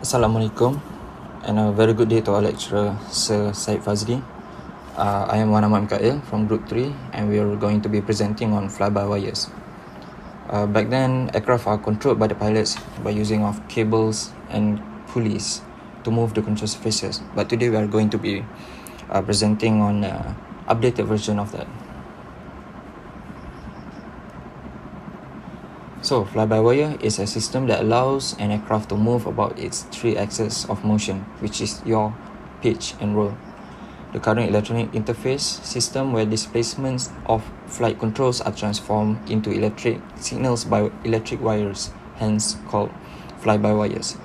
Assalamualaikum and a very good day to our lecturer, Sir Syed Fadzly. I am Wan Ahmad Mikail from Group 3 and we are going to be presenting on fly-by-wires. Back then, aircraft are controlled by the pilots by using of cables and pulleys to move the control surfaces. But today we are going to be presenting on an updated version of that. So, fly-by-wire is a system that allows an aircraft to move about its three axes of motion, which is yaw, pitch, and roll. The current electronic interface system where displacements of flight controls are transformed into electric signals by electric wires, hence called fly-by-wires.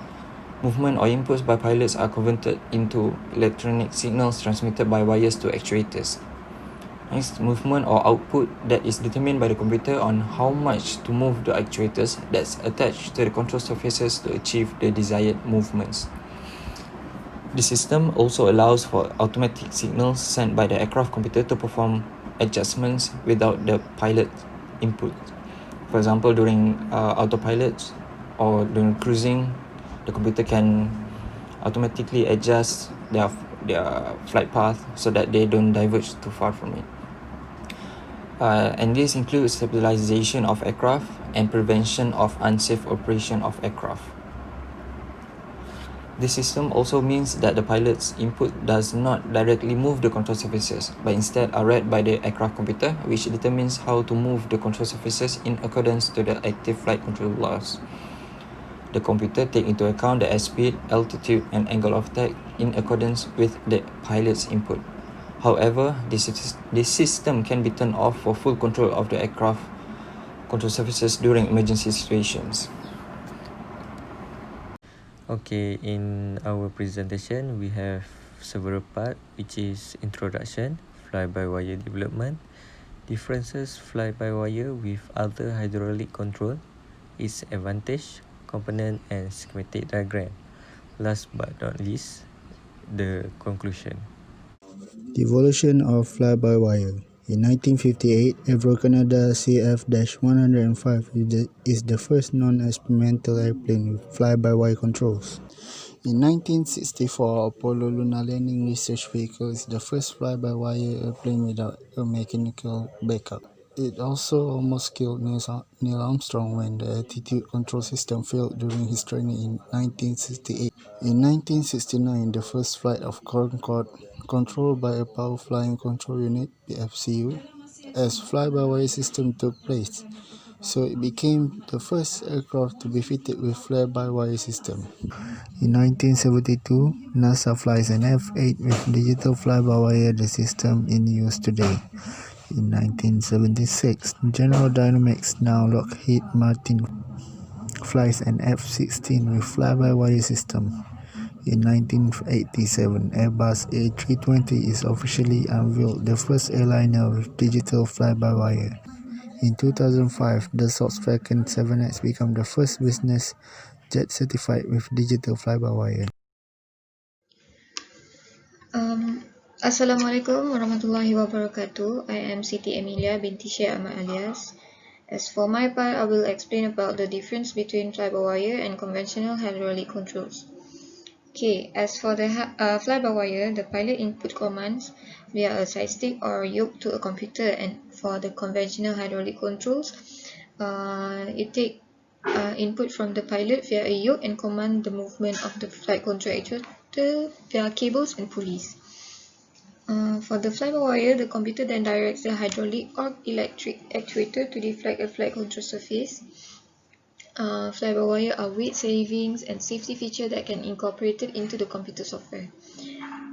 Movement or inputs by pilots are converted into electronic signals transmitted by wires to actuators. Next, movement or output that is determined by the computer on how much to move the actuators that's attached to the control surfaces to achieve the desired movements. The system also allows for automatic signals sent by the aircraft computer to perform adjustments without the pilot input. For example, during autopilot or during cruising, the computer can automatically adjust their flight path so that they don't diverge too far from it. And this includes stabilization of aircraft and prevention of unsafe operation of aircraft. This system also means that the pilot's input does not directly move the control surfaces, but instead are read by the aircraft computer, which determines how to move the control surfaces in accordance to the active flight control laws. The computer takes into account the airspeed, altitude, and angle of attack in accordance with the pilot's input. However, this system can be turned off for full control of the aircraft control surfaces during emergency situations. Okay, in our presentation, we have several parts, which is introduction, fly-by-wire development, differences fly-by-wire with other hydraulic control, its advantage, component and schematic diagram. Last but not least, the conclusion. The evolution of fly-by-wire. In 1958, Avro Canada CF-105 is the first non-experimental airplane with fly-by-wire controls. In 1964, Apollo Lunar Landing Research Vehicle is the first fly-by-wire airplane without a mechanical backup. It also almost killed Neil Armstrong when the attitude control system failed during his training in 1968. In 1969, the first flight of Concorde, controlled by a Power Flying Control Unit (PFCU), as fly-by-wire system took place, so it became the first aircraft to be fitted with fly-by-wire system. In 1972, NASA flies an F-8 with digital fly-by-wire, the system in use today. In 1976, General Dynamics, now Lockheed Martin, flies an F-16 with fly-by-wire system. In 1987, Airbus A320 is officially unveiled, the first airliner with digital fly-by-wire. In 2005, Dassault's Falcon 7X became the first business jet certified with digital fly-by-wire. Assalamualaikum warahmatullahi wabarakatuh. I am Siti Amelia binti Syed alias. As for my part, I will explain about the difference between fly-by-wire and conventional hydraulic controls. Okay, as for the fly-by-wire, the pilot input commands via a side stick or yoke to a computer, and for the conventional hydraulic controls, it takes input from the pilot via a yoke and command the movement of the flight control actuator via cables and pulleys. For the fly-by-wire, the computer then directs the hydraulic or electric actuator to deflect a flight control surface. Fly-by-wire are weight savings and safety feature that can incorporated into the computer software.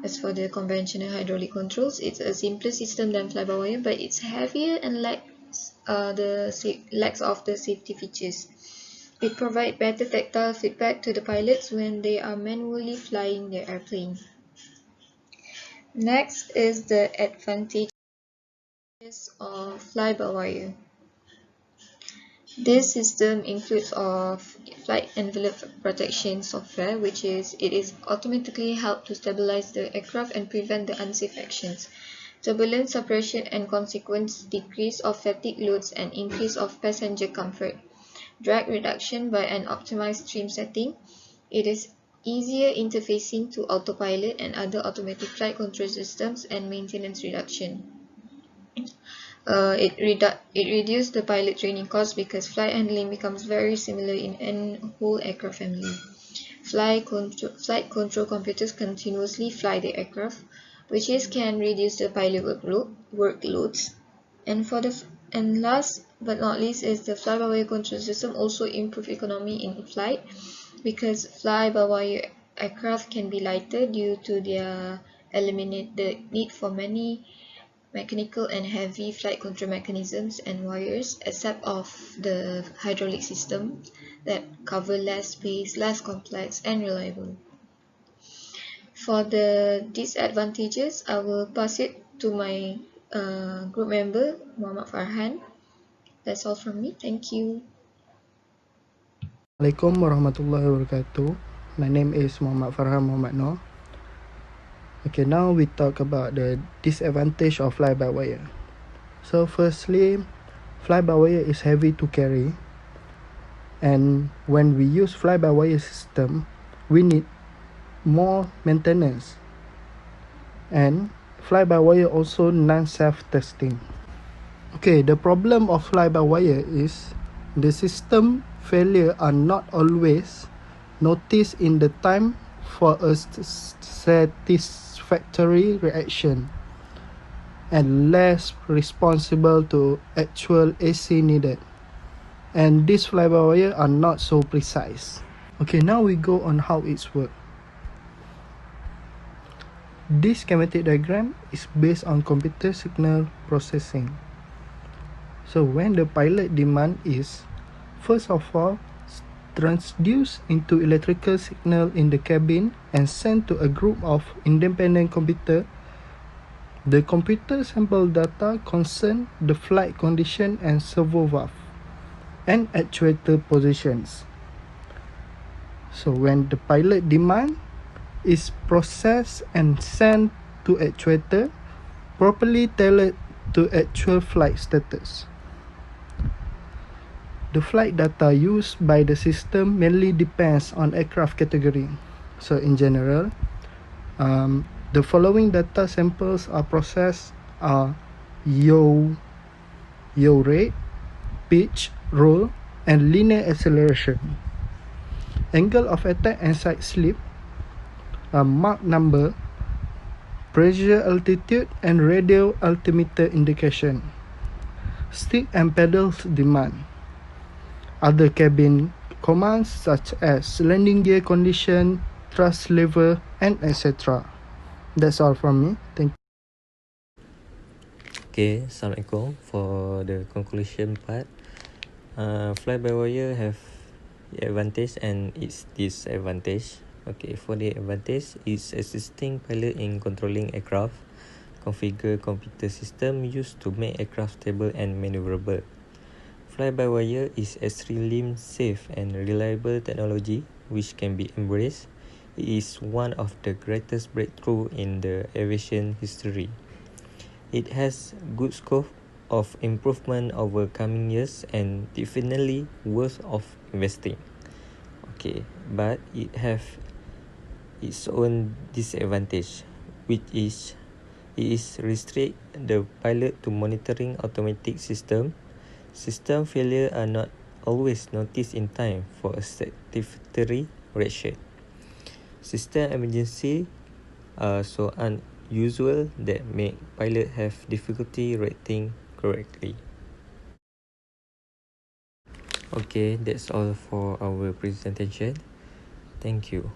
As for the conventional hydraulic controls, it's a simpler system than fly-by-wire, but it's heavier and lacks of the safety features. It provides better tactile feedback to the pilots when they are manually flying the airplane. Next is the advantages of fly-by-wire. This system includes of flight envelope protection software, which is automatically help to stabilize the aircraft and prevent the unsafe actions. Turbulence suppression and consequent decrease of fatigue loads and increase of passenger comfort. Drag reduction by an optimized trim setting. It is easier interfacing to autopilot and other automatic flight control systems, and maintenance reduction. It reduced the pilot training costs because flight handling becomes very similar in a whole aircraft family. Flight control computers continuously fly the aircraft, which can reduce the pilot workloads. And last but not least is the fly-by-wire control system also improve economy in flight because fly-by-wire aircraft can be lighter due to their eliminate the need for many mechanical and heavy flight control mechanisms and wires, except of the hydraulic system that cover less space, less complex and reliable. For the disadvantages, I will pass it to my group member, Muhammad Farhan. That's all from me. Thank you. Assalamualaikum warahmatullahi wabarakatuh. My name is Muhammad Farhan Muhammad Noor. Okay, now we talk about the disadvantage of fly-by-wire. So firstly, fly-by-wire is heavy to carry, and when we use fly-by-wire system, we need more maintenance, and fly-by-wire also non-self-testing. Okay, the problem of fly-by-wire is the system failure are not always noticed in the time for a satisfactory reaction, and less responsible to actual AC needed, and these fly-by-wire are not so precise. Okay, now we go on how it's work. This schematic diagram is based on computer signal processing. So when the pilot demand is, first of all, transduced into electrical signal in the cabin and sent to a group of independent computer. The computer sample data concern the flight condition and servo valve and actuator positions. So when the pilot demand is processed and sent to actuator, properly tailored to actual flight status. The flight data used by the system mainly depends on aircraft category. So in general, the following data samples are processed are yaw rate, pitch, roll, and linear acceleration. Angle of attack and side slip, Mach number, pressure altitude, and radial altimeter indication. Stick and pedals demand. Other cabin commands such as landing gear condition, thrust lever, and etc. That's all from me. Thank you. Okay, Assalamualaikum. For the conclusion part, fly-by-wire have the advantage and its disadvantage. Okay, for the advantage, it's assisting pilot in controlling aircraft, configure computer system used to make aircraft stable and maneuverable. Fly-by-wire is extremely safe and reliable technology which can be embraced. It is one of the greatest breakthroughs in the aviation history. It has good scope of improvement over coming years and definitely worth of investing. Okay, but it have its own disadvantage, which is it is restrict the pilot to monitoring automatic system. System failure are not always noticed in time for a satisfactory reaction. System emergency are so unusual that make pilot have difficulty reacting correctly. Okay, that's all for our presentation. Thank you.